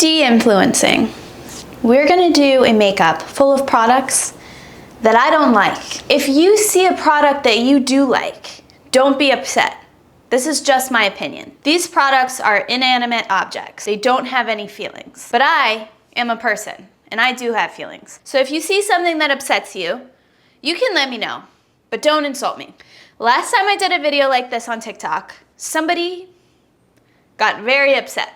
De-influencing. We're gonna do a makeup full of products that I don't like. If you see a product that you do like, don't be upset. This is just my opinion. These products are inanimate objects. They don't have any feelings. But I am a person, and I do have feelings. So if you see something that upsets you, you can let me know, but don't insult me. Last time I did a video like this on TikTok, somebody got very upset.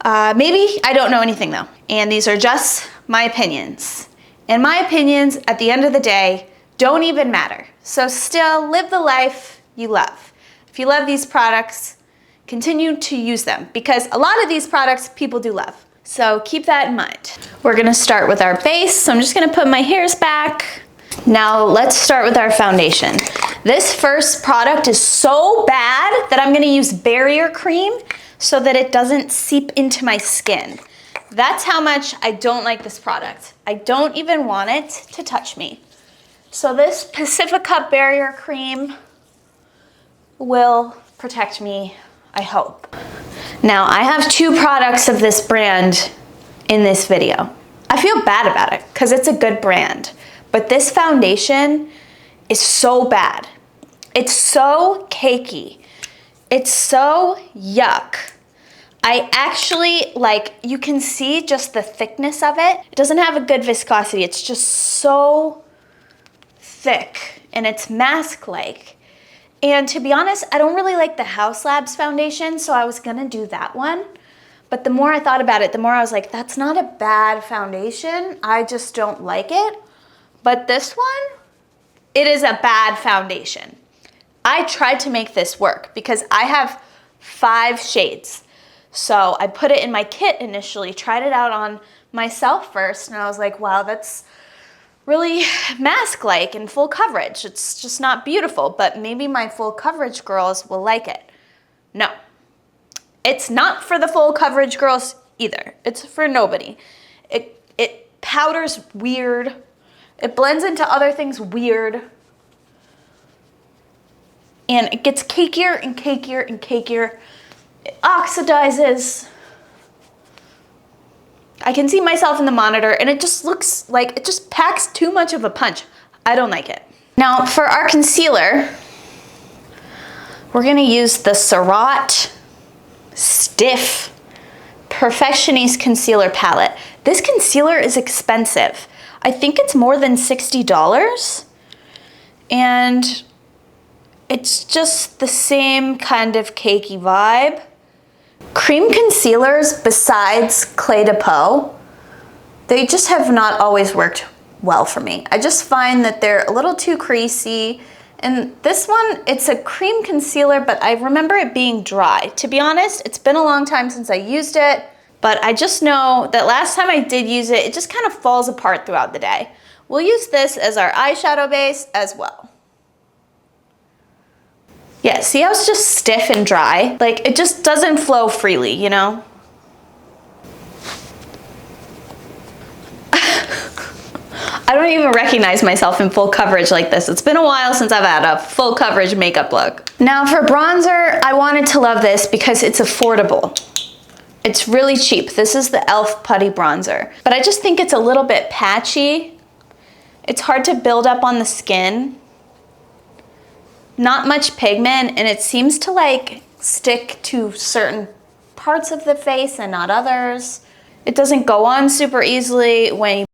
Maybe I don't know anything though. And these are just my opinions. And my opinions, at the end of the day, don't even matter. So still live the life you love. If you love these products, continue to use them because a lot of these products people do love. So keep that in mind. We're gonna start with our base. So I'm just gonna put my hairs back. Now let's start with our foundation. This first product is so bad that I'm gonna use barrier cream so that it doesn't seep into my skin. That's how much I don't like this product. I don't even want it to touch me. So this Pacifica barrier cream will protect me, I hope. Now I have 2 products of this brand in this video. I feel bad about it because it's a good brand, but this foundation is so bad. It's so cakey. It's so yuck. I actually, you can see just the thickness of it. It doesn't have a good viscosity. It's just so thick and it's mask-like. And to be honest, I don't really like the House Labs foundation, so I was gonna do that one. But the more I thought about it, the more I was like, that's not a bad foundation. I just don't like it. But this one, it is a bad foundation. I tried to make this work because I have 5 shades. So I put it in my kit initially, tried it out on myself first, and I was like, wow, that's really mask-like and full coverage. It's just not beautiful, but maybe my full coverage girls will like it. No, it's not for the full coverage girls either. It's for nobody. It powders weird. It blends into other things weird. And it gets cakier and cakier and cakier. It oxidizes. I can see myself in the monitor and it just looks like it just packs too much of a punch. I don't like it. Now for our concealer, we're gonna use the Surratt Stiff Perfectionist Concealer Palette. This concealer is expensive. I think it's more than $60. And it's just the same kind of cakey vibe. Cream concealers besides Clé de Peau, they just have not always worked well for me. I just find that they're a little too creasy. And this one, it's a cream concealer, but I remember it being dry. To be honest, it's been a long time since I used it, but I just know that last time I did use it, it just kind of falls apart throughout the day. We'll use this as our eyeshadow base as well. Yeah, see how it's just stiff and dry? Like, it just doesn't flow freely, you know? I don't even recognize myself in full coverage like this. It's been a while since I've had a full coverage makeup look. Now for bronzer, I wanted to love this because it's affordable. It's really cheap. This is the e.l.f. Putty Bronzer. But I just think it's a little bit patchy. It's hard to build up on the skin. Not much pigment, and it seems to stick to certain parts of the face and not others. It doesn't go on super easily when you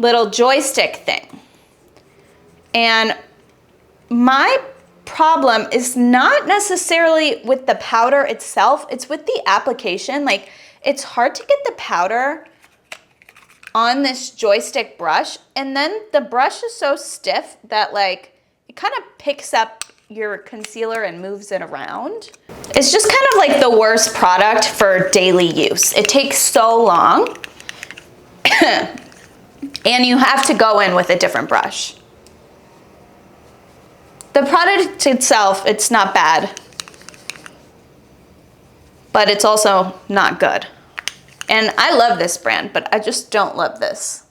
little joystick thing. And my problem is not necessarily with the powder itself, it's with the application. Like, it's hard to get the powder on this joystick brush, and then the brush is so stiff that like it kind of picks up your concealer and moves it around. It's just kind of like the worst product for daily use. It takes so long and you have to go in with a different brush. The product itself, it's not bad, but it's also not good. And I love this brand, but I just don't love this.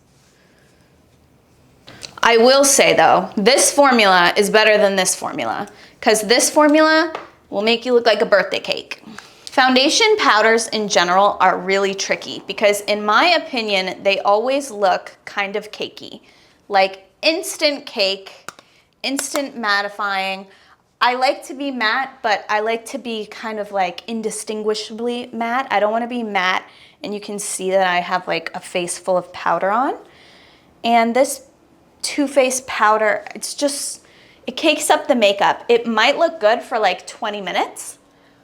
I will say though, this formula is better than this formula, because this formula will make you look like a birthday cake. Foundation powders in general are really tricky because in my opinion, they always look kind of cakey. Like instant cake, instant mattifying. I like to be matte, but I like to be kind of like indistinguishably matte. I don't want to be matte and you can see that I have like a face full of powder on. And this Too Faced powder, it cakes up the makeup. It might look good for like 20 minutes,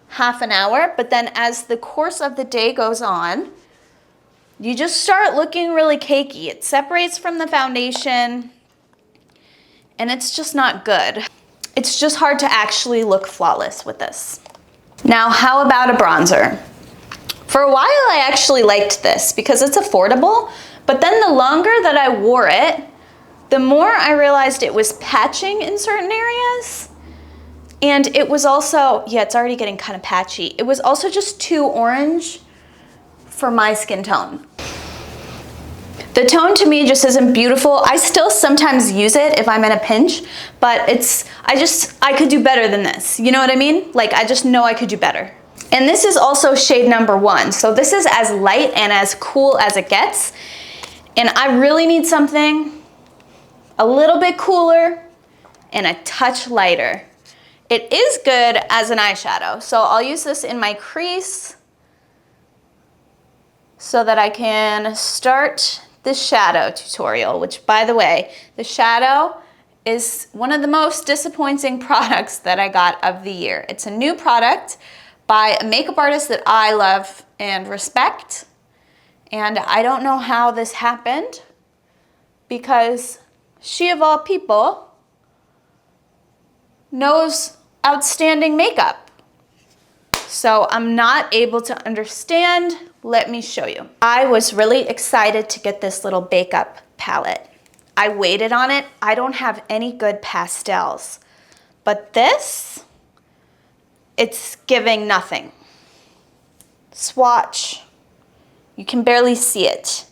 half an hour, but then as the course of the day goes on, you just start looking really cakey. It separates from the foundation and it's just not good. It's just hard to actually look flawless with this. Now, how about a bronzer? For a while, I actually liked this because it's affordable, but then the longer that I wore it, the more I realized it was patching in certain areas. And it was also, yeah, it's already getting kind of patchy. It was also just too orange for my skin tone. The tone to me just isn't beautiful. I still sometimes use it if I'm in a pinch, but I could do better than this. You know what I mean? Like, I just know I could do better. And this is also shade number 1. So this is as light and as cool as it gets. And I really need something a little bit cooler and a touch lighter. It is good as an eyeshadow, so I'll use this in my crease so that I can start the shadow tutorial, which, by the way, the shadow is one of the most disappointing products that I got of the year. It's a new product by a makeup artist that I love and respect, and I don't know how this happened because she, of all people, knows outstanding makeup. So I'm not able to understand. Let me show you. I was really excited to get this little Bake Up palette. I waited on it. I don't have any good pastels, but this, it's giving nothing. Swatch. You can barely see it.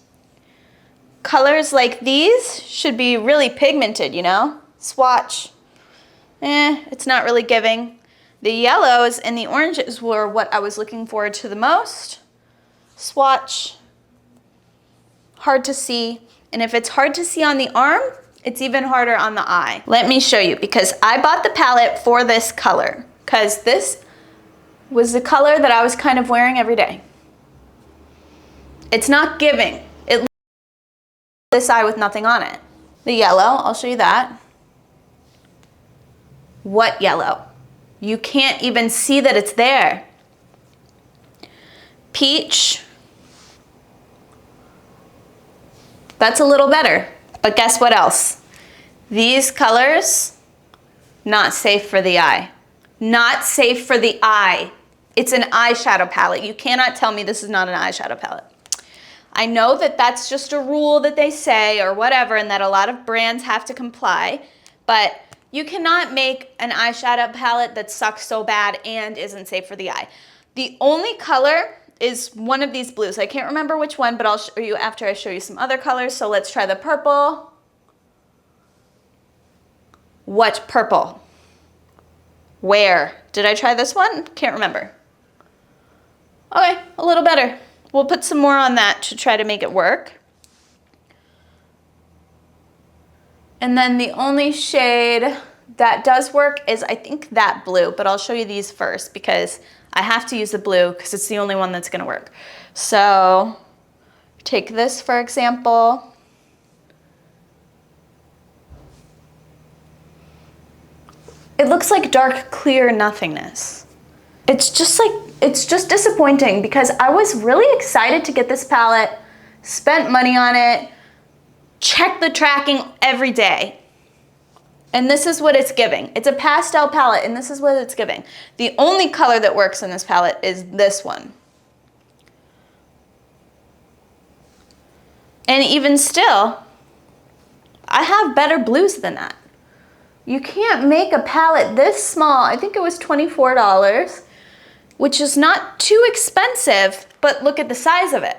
Colors like these should be really pigmented, you know? Swatch. It's not really giving. The yellows and the oranges were what I was looking forward to the most. Swatch. Hard to see. And if it's hard to see on the arm, it's even harder on the eye. Let me show you, because I bought the palette for this color, because this was the color that I was kind of wearing every day. It's not giving. This eye with nothing on it. The yellow, I'll show you that. What yellow? You can't even see that it's there. Peach. That's a little better, but guess what else? These colors, not safe for the eye. Not safe for the eye. It's an eyeshadow palette. You cannot tell me this is not an eyeshadow palette. I know that that's just a rule that they say or whatever, and that a lot of brands have to comply, but you cannot make an eyeshadow palette that sucks so bad and isn't safe for the eye. The only color is one of these blues. I can't remember which one, but I'll show you after I show you some other colors. So let's try the purple. What purple? Where? Did I try this one? Can't remember. Okay, a little better. We'll put some more on that to try to make it work. And then the only shade that does work is, I think, that blue, but I'll show you these first because I have to use the blue because it's the only one that's gonna work. So take this, for example. It looks like dark, clear nothingness. It's just disappointing because I was really excited to get this palette spent money on it, check the tracking every day. And this is what it's giving. It's a pastel palette, and this is what it's giving. The only color that works in this palette is this one. And even still, I have better blues than that. You can't make a palette this small. I think it was $24, which is not too expensive, but look at the size of it.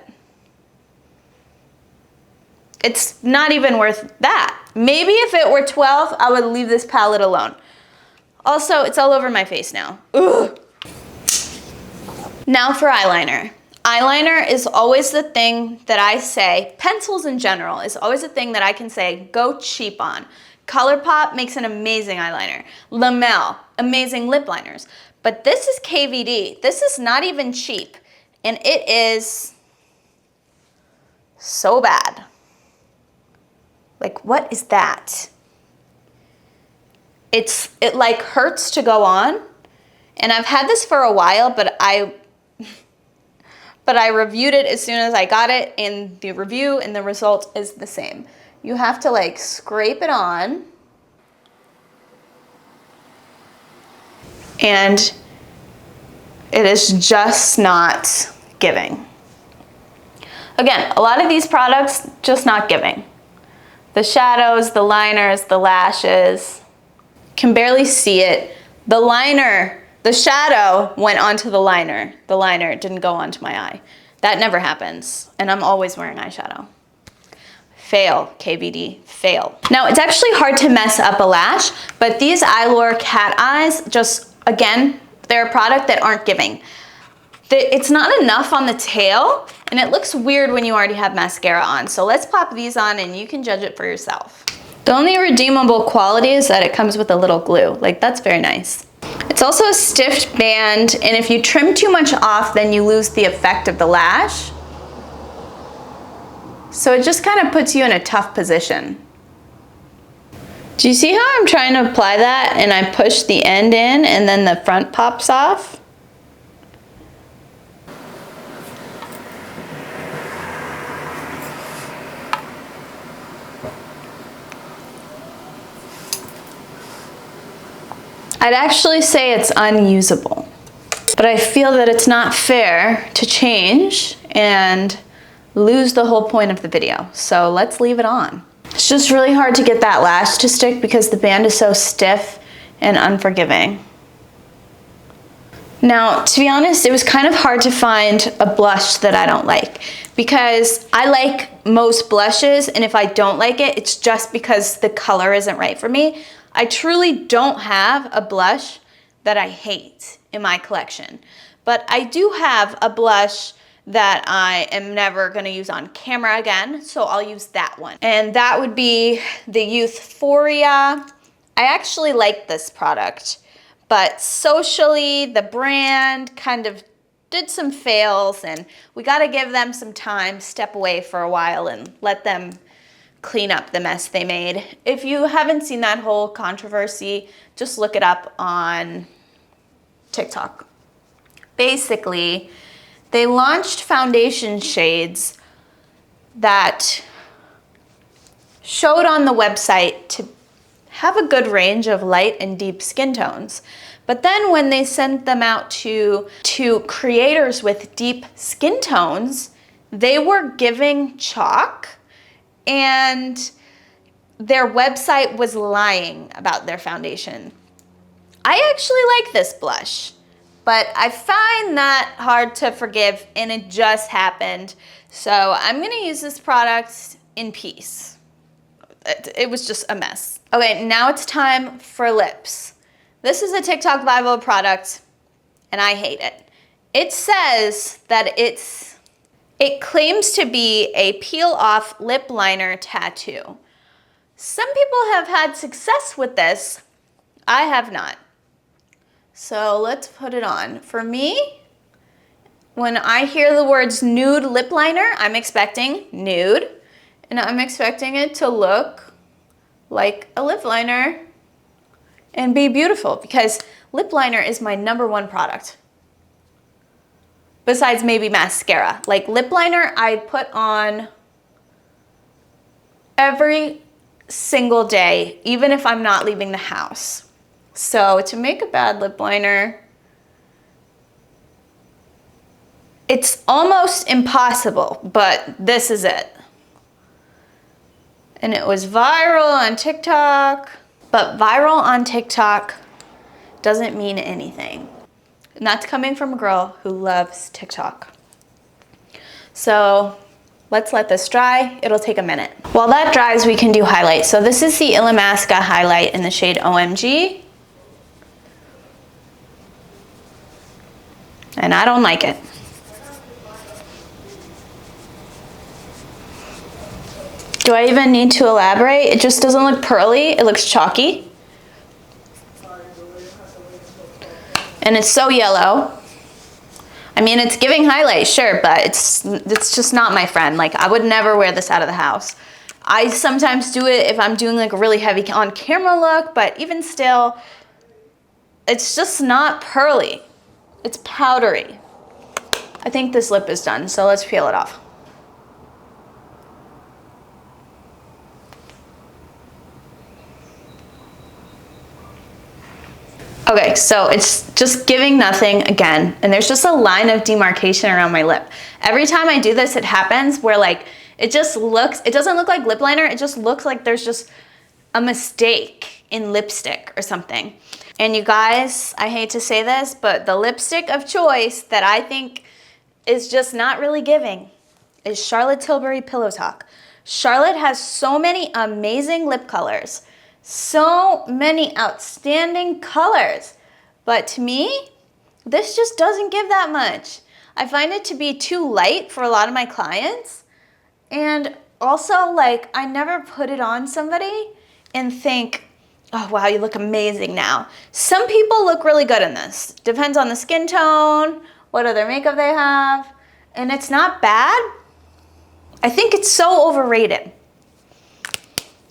It's not even worth that. Maybe if it were $12, I would leave this palette alone. Also, it's all over my face now. Ugh. Now for eyeliner. Eyeliner is always the thing that I say, pencils in general, is always the thing that I can say, go cheap on. ColourPop makes an amazing eyeliner. Lamel, amazing lip liners. But this is KVD. This is not even cheap. And it is so bad. Like, what is that? It like hurts to go on. And I've had this for a while, but I reviewed it as soon as I got it, and the review and the result is the same. You have to like scrape it on, and it is just not giving. Again, a lot of these products just not giving. The shadows, the liners, the lashes, can barely see it. The liner, the shadow went onto the liner. The liner didn't go onto my eye. That never happens, and I'm always wearing eyeshadow. Fail, KVD, fail. Now, it's actually hard to mess up a lash, but these Eylure cat eyes, just, again, they're a product that aren't giving. It's not enough on the tail, and it looks weird when you already have mascara on. So let's pop these on, and you can judge it for yourself. The only redeemable quality is that it comes with a little glue. Like, that's very nice. It's also a stiff band, and if you trim too much off, then you lose the effect of the lash. So it just kind of puts you in a tough position. Do you see how I'm trying to apply that and I push the end in and then the front pops off? I'd actually say it's unusable, but I feel that it's not fair to change and lose the whole point of the video. So let's leave it on. It's just really hard to get that lash to stick because the band is so stiff and unforgiving. Now, to be honest, it was kind of hard to find a blush that I don't like because I like most blushes, and if I don't like it, it's just because the color isn't right for me. I truly don't have a blush that I hate in my collection, but I do have a blush that I am never gonna use on camera again, so I'll use that one. And that would be the Youthforia. I actually like this product, but socially, the brand kind of did some fails, and we gotta give them some time, step away for a while, and let them clean up the mess they made. If you haven't seen that whole controversy, just look it up on TikTok. Basically, they launched foundation shades that showed on the website to have a good range of light and deep skin tones. But then when they sent them out to creators with deep skin tones, they were giving chalk, and their website was lying about their foundation. I actually like this blush, but I find that hard to forgive, and it just happened. So I'm gonna use this product in peace. It was just a mess. Okay, now it's time for lips. This is a TikTok viral product, and I hate it. It says that it claims to be a peel-off lip liner tattoo. Some people have had success with this. I have not. So let's put it on. For me, when I hear the words nude lip liner, I'm expecting nude, and I'm expecting it to look like a lip liner and be beautiful, because lip liner is my #1 product. Besides maybe mascara. Like lip liner, I put on every single day, even if I'm not leaving the house. So to make a bad lip liner, it's almost impossible, but this is it. And it was viral on TikTok, but viral on TikTok doesn't mean anything. And that's coming from a girl who loves TikTok. So let's let this dry. It'll take a minute. While that dries, we can do highlights. So this is the Illamasqua highlight in the shade OMG. And I don't like it. Do I even need to elaborate? It just doesn't look pearly. It looks chalky. And it's so yellow. I mean, it's giving highlight, sure, but it's just not my friend. Like, I would never wear this out of the house. I sometimes do it if I'm doing like a really heavy on camera look, but even still, it's just not pearly. It's powdery. I think this lip is done, so let's peel it off. Okay, so it's just giving nothing again, and there's just a line of demarcation around my lip. Every time I do this, it happens where like, it doesn't look like lip liner, it just looks like there's just a mistake in lipstick or something. And you guys, I hate to say this, but the lipstick of choice that I think is just not really giving is Charlotte Tilbury Pillow Talk. Charlotte has so many amazing lip colors. So many outstanding colors, but to me, this just doesn't give that much. I find it to be too light for a lot of my clients, and also like I never put it on somebody and think, oh wow, you look amazing now. Some people look really good in this. Depends on the skin tone, what other makeup they have, and it's not bad. I think it's so overrated.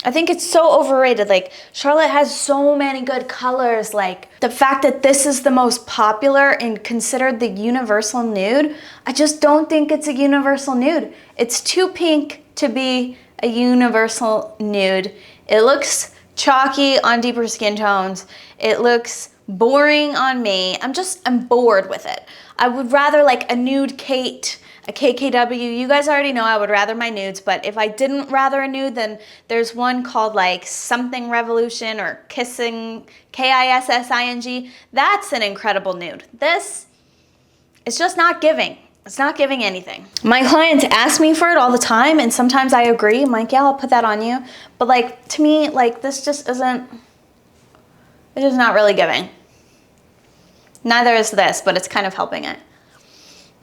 I think it's so overrated. Like, Charlotte has so many good colors. Like, the fact that this is the most popular and considered the universal nude, I just don't think it's a universal nude. It's too pink to be a universal nude. It looks chalky on deeper skin tones. It looks boring on me. I'm bored with it. I would rather like a nude Kate, a KKW. You guys already know I would rather my nudes, but if I didn't rather a nude, then there's one called like Something Revolution or Kissing, Kissing. That's an incredible nude. This is just not giving. It's not giving anything. My clients ask me for it all the time, and sometimes I agree. I'm like, yeah, I'll put that on you. But like, to me, like this just isn't, it is not really giving. Neither is this, but it's kind of helping it.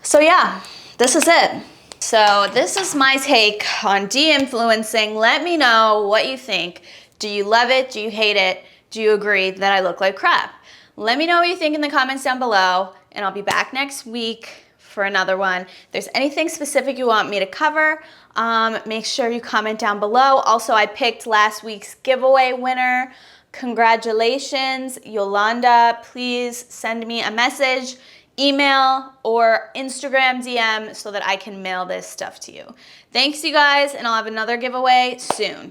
So yeah. This is it. So this is my take on de-influencing. Let me know what you think. Do you love it? Do you hate it? Do you agree that I look like crap? Let me know what you think in the comments down below, and I'll be back next week for another one. If there's anything specific you want me to cover, make sure you comment down below. Also, I picked last week's giveaway winner. Congratulations, Yolanda. Please send me a message, email, or Instagram DM so that I can mail this stuff to you. Thanks, you guys, and I'll have another giveaway soon.